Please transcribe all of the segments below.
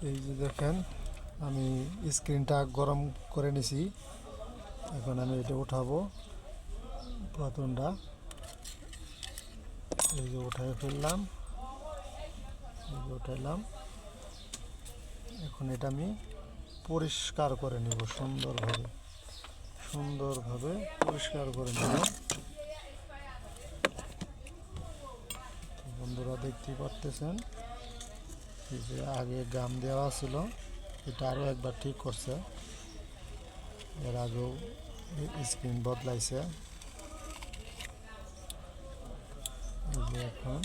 এই যে দেখেন আমি স্ক্রিনটা গরম করে নিছি। এখন আমি এটা উঠাবো পুরাতনটা। এই যে উঠাই ফেললাম, এই যে উঠাইলাম। এখন এটা আমি পরিষ্কার করে নিব সুন্দরভাবে, সুন্দরভাবে পরিষ্কার করে নেব। বন্ধুরা দেখতেই পারতেছেন এই যে আগে গাম দেওয়া ছিল, এটা আরও একবার ঠিক করছে। এর আগেও স্ক্রিন বদলাইছে। এই যে এখন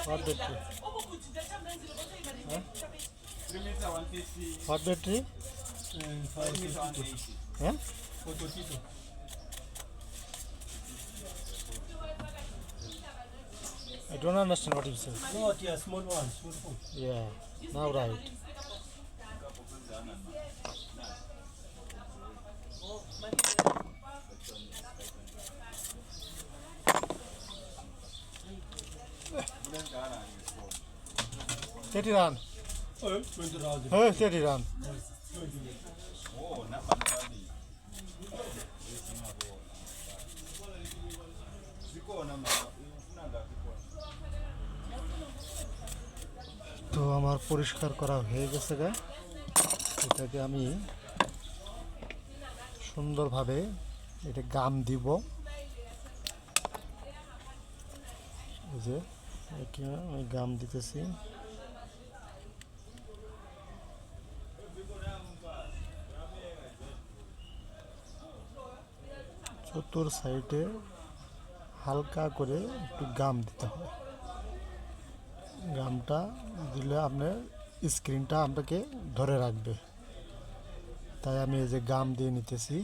hot battery. Huh? Hot battery? Yeah? I don't understand what you said. No, yeah, small one, small phone. Yeah, now right. Steady run. Oh, 20,000. Hey, steady run. তো আমার পরিষ্কার করা হয়ে গেছে গা। এটাকে আমি সুন্দরভাবে এটা গাম দিব। এই যে এটা আমি গাম দিতেছি। চতুর সাইডে হালকা করে একটু গাম দিতে হবে। গামটা দিলে আপনার স্ক্রিনটা আপনাকে ধরে রাখবে। তাই আমি এই যে গাম দিয়ে নিতেছি।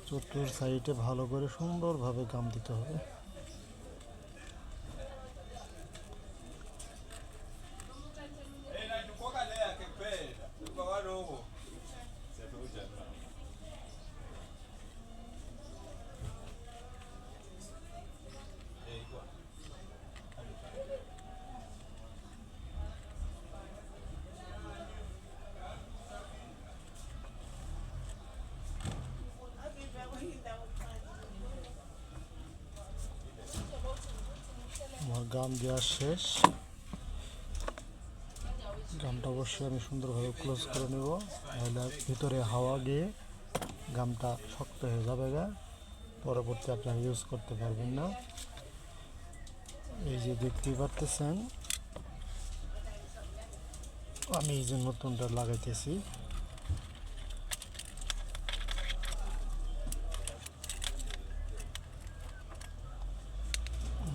চতুর সাইডে ভালো করে সুন্দরভাবে গাম দিতে হবে। আমার গাম দেওয়া শেষ। গামটা অবশ্যই আমি সুন্দরভাবে ক্লোজ করে নেব, নাহলে ভিতরে হাওয়া গিয়ে গামটা শক্ত হয়ে যাবে গা, পরবর্তী আপনারা ইউজ করতে পারবেন না। এই যে দেখতেই পারতেছেন আমি এই যে নতুনটা লাগাইতেছি।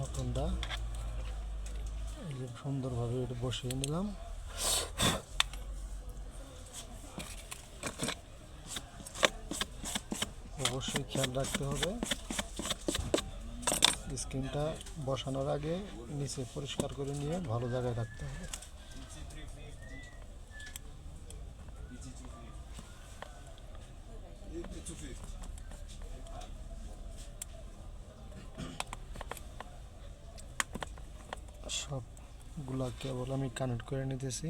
নতুনটা এই যে সুন্দরভাবে এটা বসিয়ে নিলাম। অবশ্যই খেয়াল রাখতে হবে স্ক্রিনটা বসানোর আগে নিচে পরিষ্কার করে নিয়ে ভালো জায়গায় রাখতে হবে। সবগুলা কেবল আমি কানেক্ট করে নিতেছি।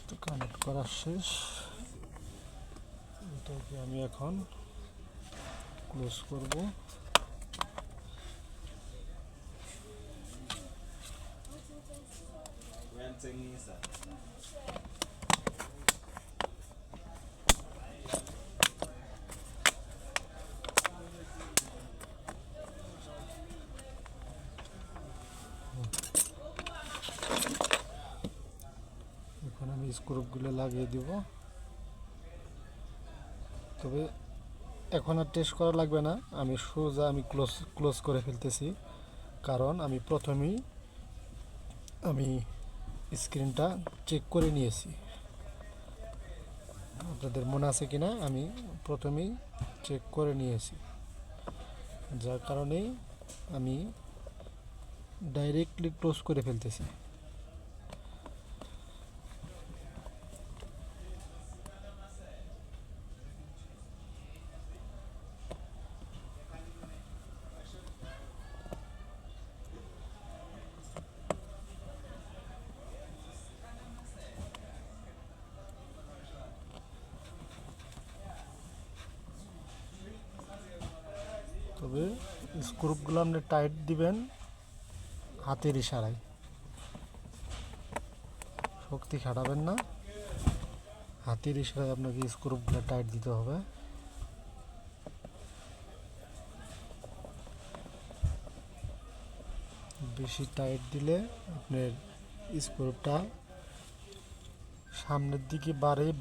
তো কানেক্ট করা শেষ। এটাকে আমি এখন ক্লোজ করব। এখন আমি স্ক্রুগুলো লাগিয়ে দিব। তবে এখন আর টেস্ট করা লাগবে না, আমি সোজা আমি ক্লোজ করে ফেলতেছি। কারণ আমি প্রথমেই স্ক্রিনটা চেক করে নিয়েছি। আপনাদের মনে আছে কিনা আমি প্রথমেই চেক করে নিয়েছি, যার কারণেই আমি ডাইরেক্টলি ক্লোজ করে ফেলতেছি। তবে স্ক্রুপগুলো আপনি টাইট দিবেন হাতের ইশারায়, শক্তি খাটাবেন না, হাতের ইশারায় আপনাকে স্ক্রুপগুলো টাইট দিতে হবে। বেশি টাইট দিলে আপনার স্ক্রুপটা সামনের দিকে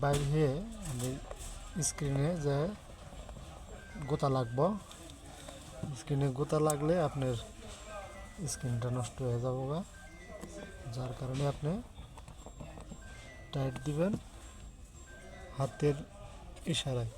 বাইর হয়ে আপনি স্ক্রিনে যে গোতা লাগবো, স্ক্রিনে গোতা লাগলে আপনার স্ক্রিনটা নষ্ট হয়ে যাবো গা, যার কারণে আপনি টাইট দিবেন হাতের ইশারায়।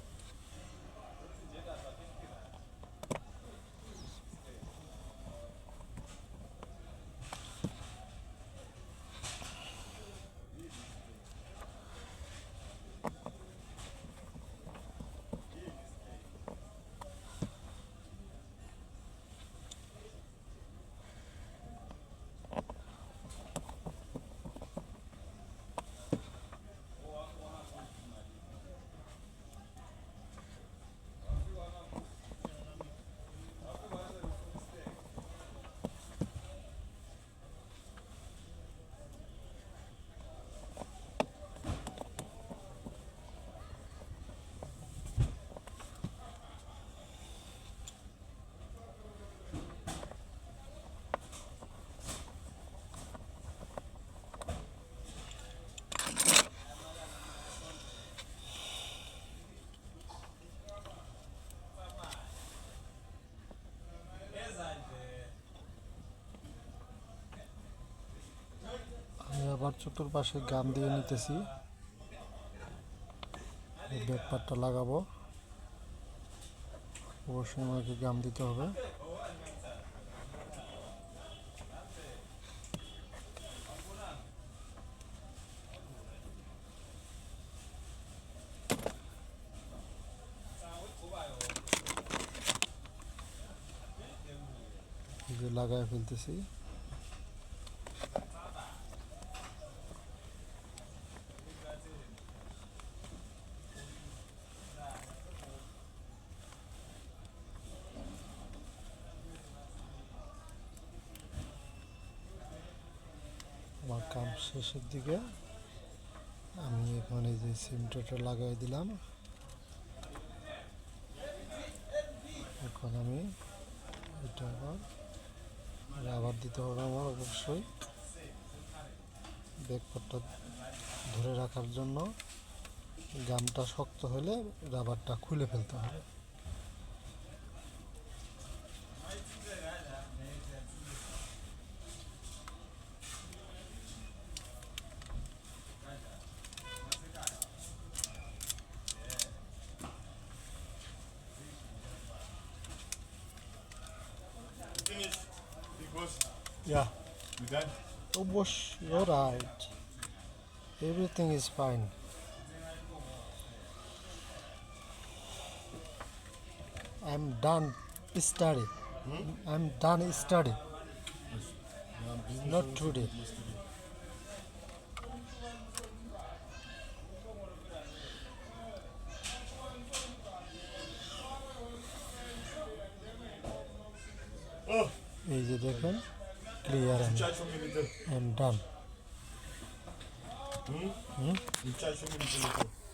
আমি আবার চতুর্পাশে গাম দিয়ে নিতেছি, ব্যাক পার্টটা লাগাবো, অবশ্যই আমাকে গাম দিতে হবে। যে লাগায় ফেলতেছি। আমার কাম শেষের দিকে, আমি এখানে যে সিমটাটা লাগাই দিলাম, এখন আমি এটা আবার দিতে হবে আমার অবশ্যই ব্যাকপার্টটা ধরে রাখার জন্য। গামটা শক্ত হলে রাবারটা খুলে ফেলতে হবে। Yeah. You done? Oh, Bosh, you're right. Everything is fine. I'm done study. I'm done study. Not today. এই যে দেখেন clear, Charge for me little. I'm done. You charge for me little.